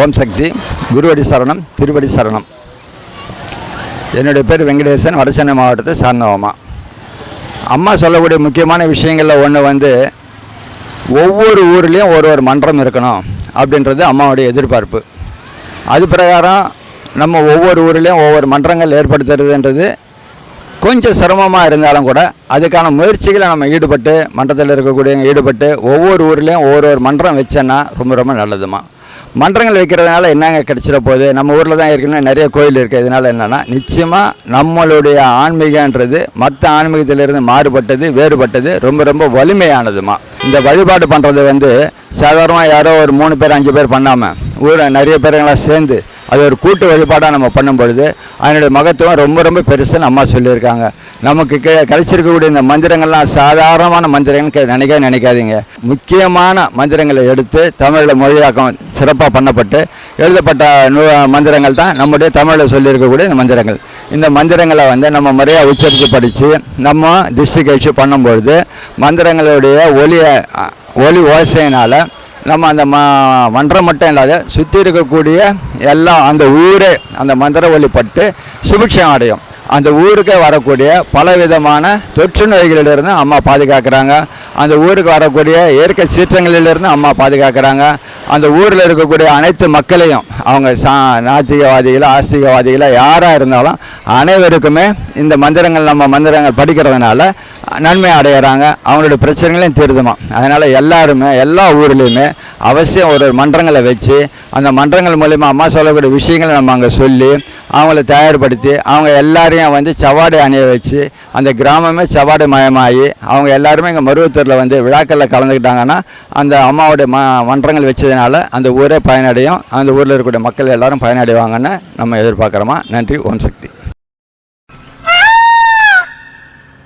ஓம் சக்தி, குருவடி சரணம், திருவடி சரணம். என்னுடைய பேர் வெங்கடேசன், வடசென்னை மாவட்டத்தை சார்ந்தவம்மா. அம்மா சொல்லக்கூடிய முக்கியமான விஷயங்களில் ஒன்று ஒவ்வொரு ஊர்லேயும் ஒரு மன்றம் இருக்கணும் அப்படின்றது அம்மாவுடைய எதிர்பார்ப்பு. அது பிரகாரம் நம்ம ஒவ்வொரு ஊர்லேயும் ஒவ்வொரு மன்றங்கள் ஏற்படுத்துறதுன்றது கொஞ்சம் சிரமமாக இருந்தாலும் கூட அதுக்கான முயற்சிகளை நம்ம மன்றத்தில் இருக்கக்கூடியவங்க ஈடுபட்டு ஒவ்வொரு ஊர்லேயும் ஒவ்வொரு மன்றம் வச்சோன்னா ரொம்ப ரொம்ப நல்லதுமா. மன்றங்கள் வைக்கிறதுனால என்னங்க கிடச்சிட போகுது? நம்ம ஊரில் தான் ஏற்கனவே நிறைய கோயில் இருக்குது. இதனால் என்னென்னா நிச்சயமாக நம்மளுடைய ஆன்மீகன்றது மற்ற ஆன்மீகத்திலிருந்து மாறுபட்டது, வேறுபட்டது, ரொம்ப ரொம்ப வலிமையானதுமா. இந்த வழிபாடு பண்ணுறது சாதாரணமாக யாரோ ஒரு 3 பேர் 5 பேர் பண்ணாமல் ஊரில் நிறைய பேருங்களாம் சேர்ந்து அது ஒரு கூட்டு வழிபாடாக நம்ம பண்ணும்பொழுது அதனுடைய மகத்துவம் ரொம்ப ரொம்ப பெருசுன்னு அம்மா சொல்லியிருக்காங்க. நமக்கு கிடைச்சிருக்கக்கூடிய இந்த மந்திரங்கள்லாம் சாதாரணமான மந்திரங்கள் நினைக்காதீங்க. முக்கியமான மந்திரங்களை எடுத்து தமிழில் மொழியாக்கம் சிறப்பாக பண்ணப்பட்டு எழுதப்பட்ட மந்திரங்கள் தான் நம்முடைய தமிழில் சொல்லியிருக்கக்கூடிய இந்த மந்திரங்கள். இந்த மந்திரங்களை நம்ம முறையாக உச்சரித்து படித்து நம்ம திஷ்டி கழிச்சு பண்ணும்பொழுது மந்திரங்களுடைய ஒலி ஓசையினால் நம்ம அந்த மன்றம் மட்டும் இல்லாத சுற்றி இருக்கக்கூடிய எல்லாம் அந்த ஊரே அந்த மந்திர ஒலிப்பட்டு சுபிட்சம் அடையும். அந்த ஊருக்கு வரக்கூடிய பலவிதமான தொற்று நோய்களிலிருந்து அம்மா பாதுகாக்கிறாங்க. அந்த ஊருக்கு வரக்கூடிய இயற்கை சீற்றங்களிலிருந்து அம்மா பாதுகாக்கிறாங்க. அந்த ஊரில் இருக்கக்கூடிய அனைத்து மக்களையும் அவங்க நாத்திகவாதிகளோ ஆஸ்திகவாதிகளோ யாராக இருந்தாலும் அனைவருக்குமே இந்த மந்திரங்கள் படிக்கிறதுனால நன்மை அடைகிறாங்க. அவங்களுடைய பிரச்சனைகளையும் தீர்த்துமா. அதனால் எல்லாருமே எல்லா ஊர்லேயுமே அவசியம் ஒரு மன்றங்களை வச்சு அந்த மன்றங்கள் மூலிமா அம்மா சொல்லக்கூடிய விஷயங்களை நம்ம அங்கே சொல்லி அவங்கள தயார்படுத்தி அவங்க எல்லாரையும் சவாடை அணிய வச்சு அந்த கிராமமே சவாடை மயமாகி அவங்க எல்லாருமே இங்கே மருவத்தூரில் விழாக்களில் கலந்துக்கிட்டாங்கன்னா அந்த அம்மாவுடைய மன்றங்கள் வச்சதுனால அந்த ஊரே பயனடையும். அந்த ஊரில் இருக்கக்கூடிய மக்கள் எல்லோரும் பயனடைவாங்கன்னு நம்ம எதிர்பார்க்குறோமா. நன்றி. ஓம் சக்தி.